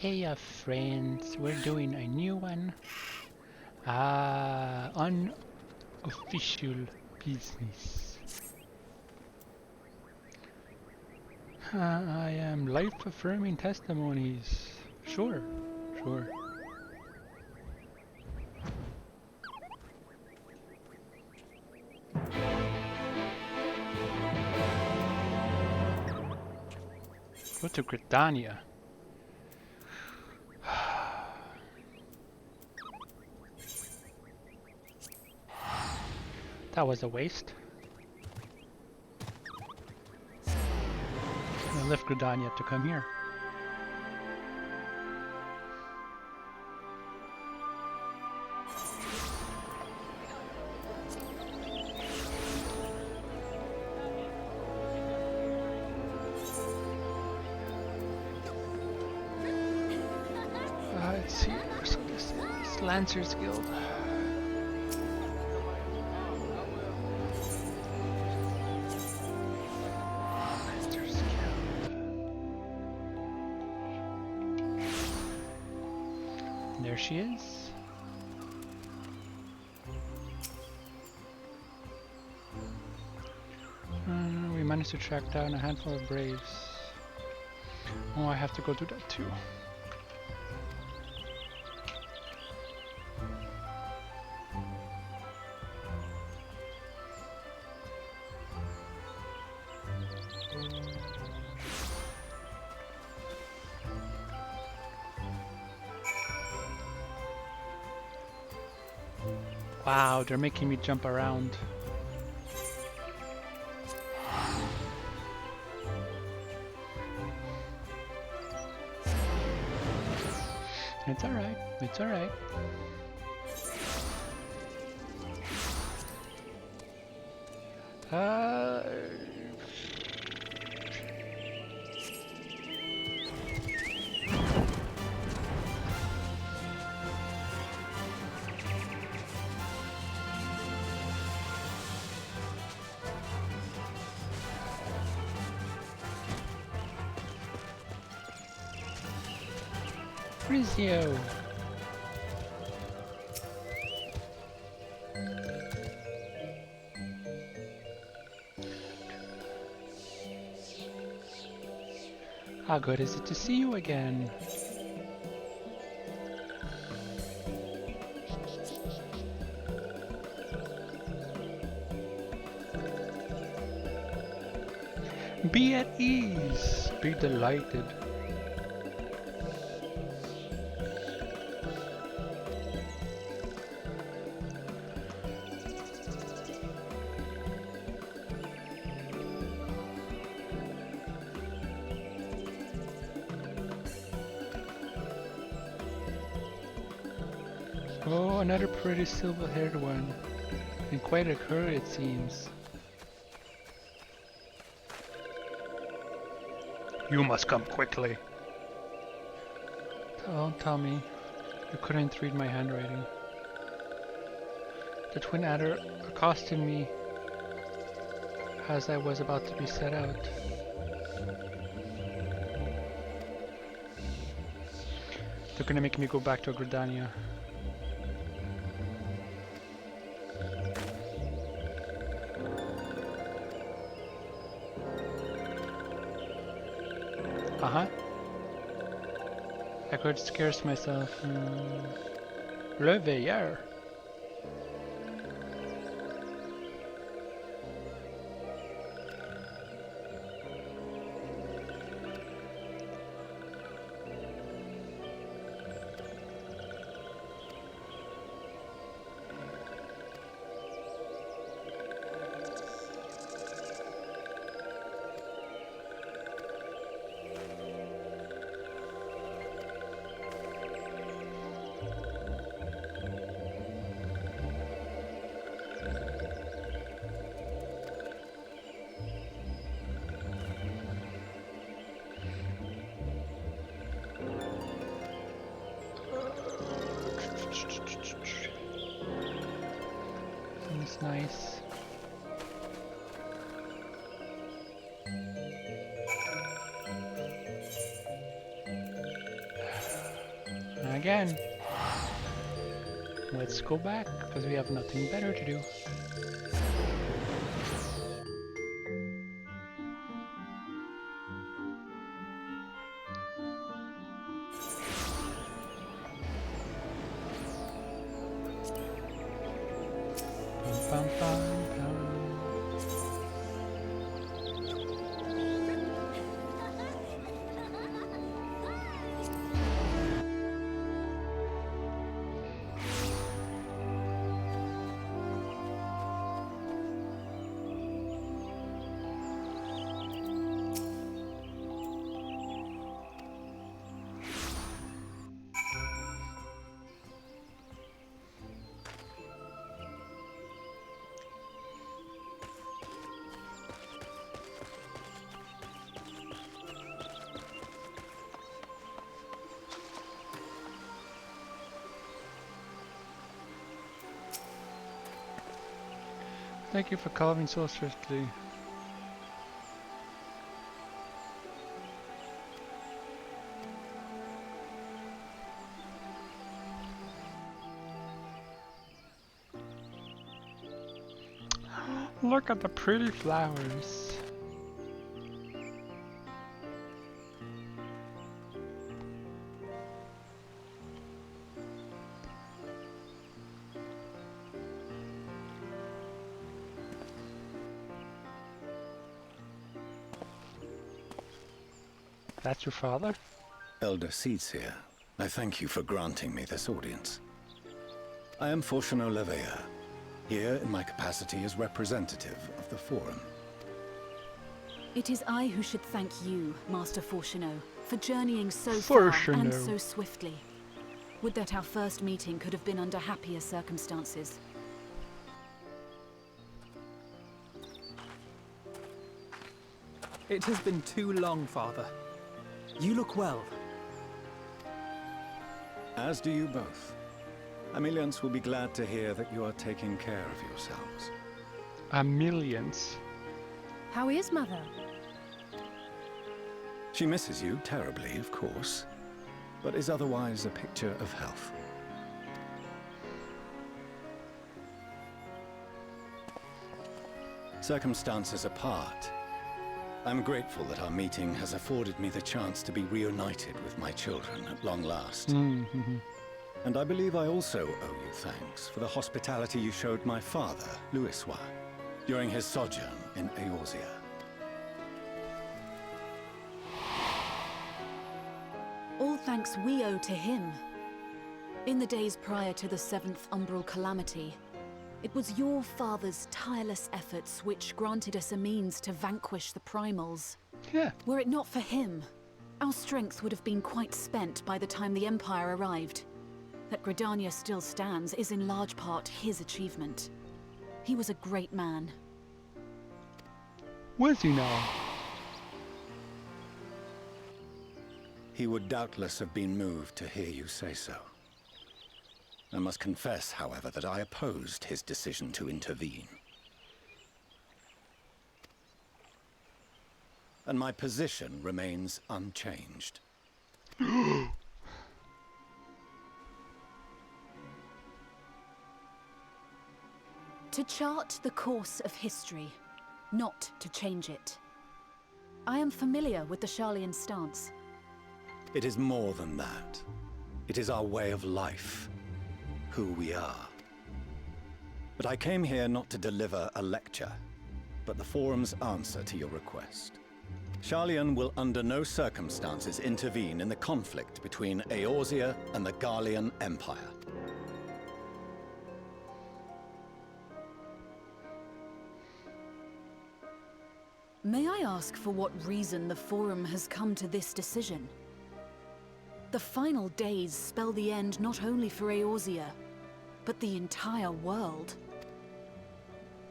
Hey friends, we're doing a new one. Unofficial business. I am life-affirming testimonies. Sure, sure. Go to Gridania. That was a waste. I left Gridania to come here. Let's see, so this is Lancer's Guild. Lancer's Guild. There she is. We managed to track down a handful of Braves. Oh, I have to go do that too. Wow, they're making me jump around. It's alright, it's alright. Rizio. How good is it to see you again? Be at ease. Be delighted. Oh, another pretty silver-haired one. And quite a curry, it seems. You must come quickly. Don't tell me you couldn't read my handwriting. The twin adder accosted me as I was about to be set out. They're gonna make me go back to Gridania. Uh-huh. I could scarce myself. Le Veilleur. It's nice. again, let's go back, because we have nothing better to do. Bum, bum, bum. Thank you for calling so swiftly. Look at the pretty flowers. That's your father? Elder Seedseer, I thank you for granting me this audience. I am Fortuno Levea, here in my capacity as representative of the Forum. It is I who should thank you, Master Fortuno, for journeying so far and so swiftly. Would that our first meeting could have been under happier circumstances. It has been too long, Father. You look well. As do you both. Ameliance will be glad to hear that you are taking care of yourselves. Ameliance? How is Mother? She misses you terribly, of course, but is otherwise a picture of health. Circumstances apart, I'm grateful that our meeting has afforded me the chance to be reunited with my children at long last. Mm-hmm. And I believe I also owe you thanks for the hospitality you showed my father, Louiswa, during his sojourn in Eorzea. All thanks we owe to him. In the days prior to the 7th Umbral Calamity, it was your father's tireless efforts which granted us a means to vanquish the primals. Yeah. Were it not for him, our strength would have been quite spent by the time the Empire arrived. That Gridania still stands is in large part his achievement. He was a great man. Was he now? He would doubtless have been moved to hear you say so. I must confess, however, that I opposed his decision to intervene. And my position remains unchanged. To chart the course of history, not to change it. I am familiar with the Sharlayan stance. It is more than that. It is our way of life. Who we are. But I came here not to deliver a lecture, but the Forum's answer to your request. Sharlayan will under no circumstances intervene in the conflict between Eorzea and the Garlean Empire. May I ask for what reason the Forum has come to this decision? The final days spell the end not only for Eorzea, but the entire world.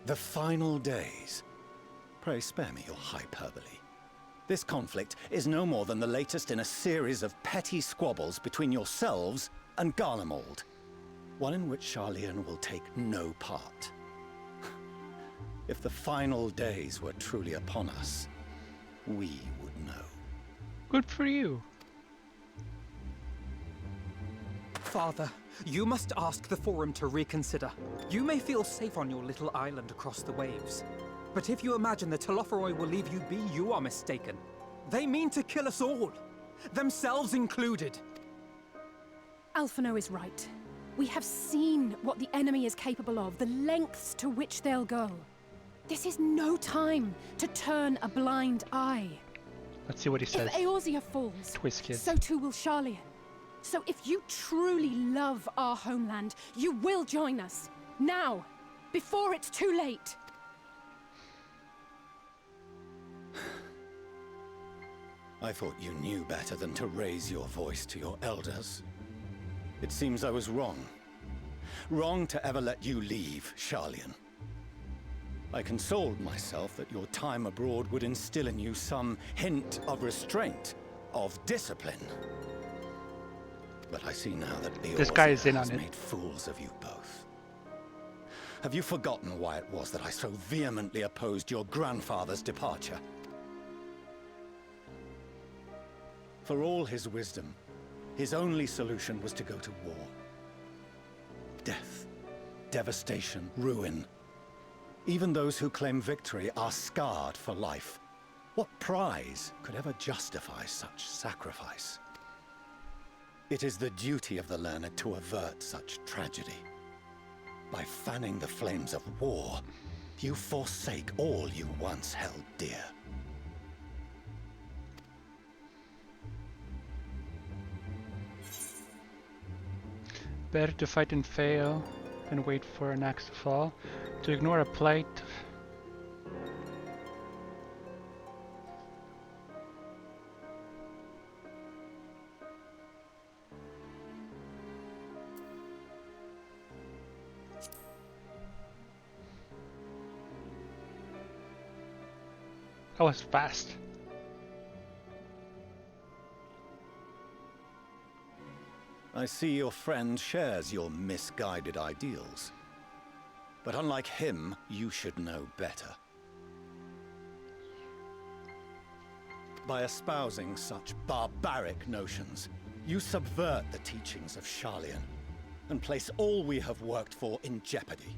The final days? Pray spare me your hyperbole. This conflict is no more than the latest in a series of petty squabbles between yourselves and Garlemald. One in which Sharlayan will take no part. If the final days were truly upon us, we would know. Good for you. Father, you must ask the Forum to reconsider. You may feel safe on your little island across the waves. But if you imagine the Telophoroi will leave you be, you are mistaken. They mean to kill us all, themselves included. Alphino is right. We have seen what the enemy is capable of, the lengths to which they'll go. This is no time to turn a blind eye. Let's see what he says. If Eorzea falls, Twist kid. so too will Charlian. So if you truly love our homeland, you will join us. Now, before it's too late. I thought you knew better than to raise your voice to your elders. It seems I was wrong. Wrong to ever let you leave, Charlian. I consoled myself that your time abroad would instill in you some hint of restraint, of discipline. But I see now that This guy is in has on it. made fools of you both. Have you forgotten why it was that I so vehemently opposed your grandfather's departure? For all his wisdom, his only solution was to go to war. Death, devastation, ruin. Even those who claim victory are scarred for life. What prize could ever justify such sacrifice? It is the duty of the learned to avert such tragedy. By fanning the flames of war, you forsake all you once held dear. Better to fight and fail than wait for an axe to fall. To ignore a plight. That was fast. I see your friend shares your misguided ideals. But unlike him, you should know better. By espousing such barbaric notions, you subvert the teachings of Charlian and place all we have worked for in jeopardy.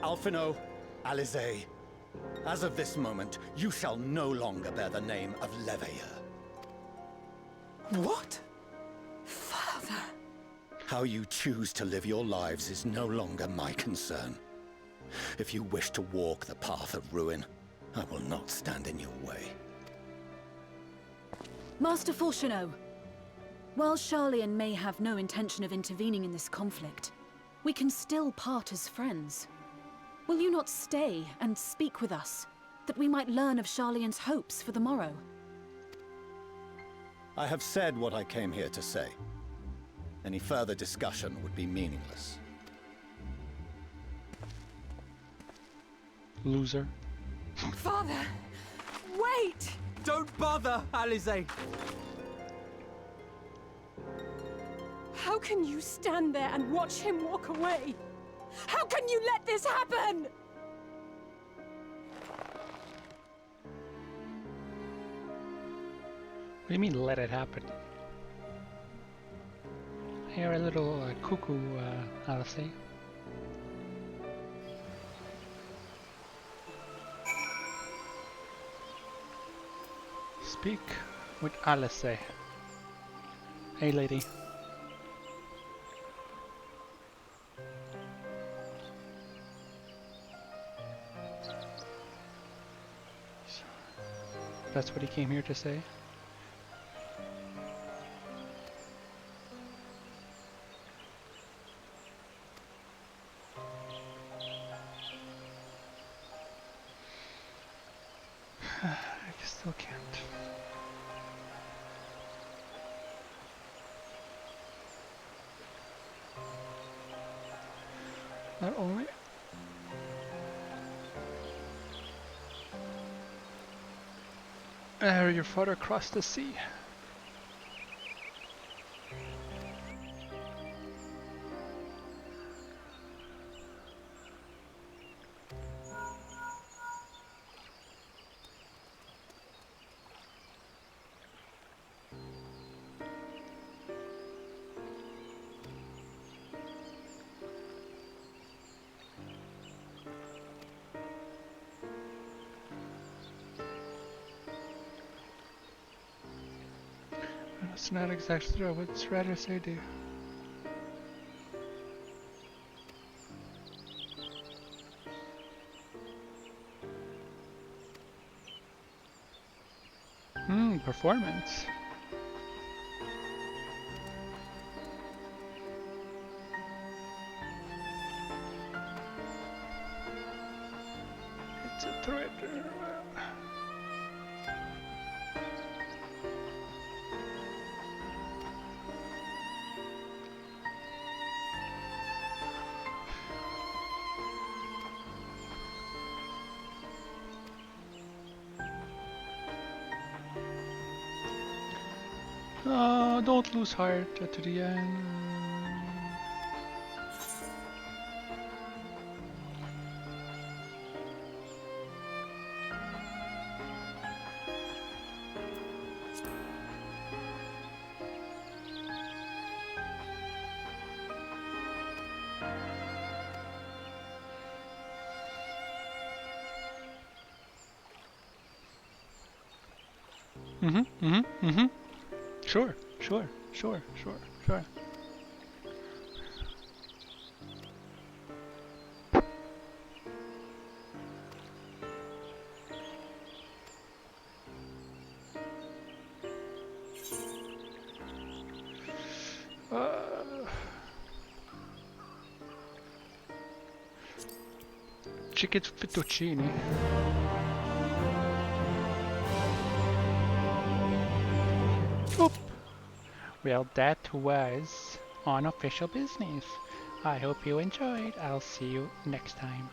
Alphino, Alizé, as of this moment, you shall no longer bear the name of Leveilleur. What? Father. How you choose to live your lives is no longer my concern. If you wish to walk the path of ruin, I will not stand in your way. Master Fourcheneau, while Charlian may have no intention of intervening in this conflict, we can still part as friends. Will you not stay and speak with us, that we might learn of Charlian's hopes for the morrow? I have said what I came here to say. Any further discussion would be meaningless. Loser. Father! Wait! Don't bother, Alizé! How can you stand there and watch him walk away? How can you let this happen? What do you mean, let it happen? You're a little cuckoo, Alice. Speak with Alice. Hey, lady. That's what he came here to say. I still can't. Not only your father crossed the sea. It's not exact throw, what's rather say do? Performance. It's a threat. Don't lose heart to the end. Sure. Chicken fettuccine. Oop. Well, that was unofficial business. I hope you enjoyed. I'll see you next time.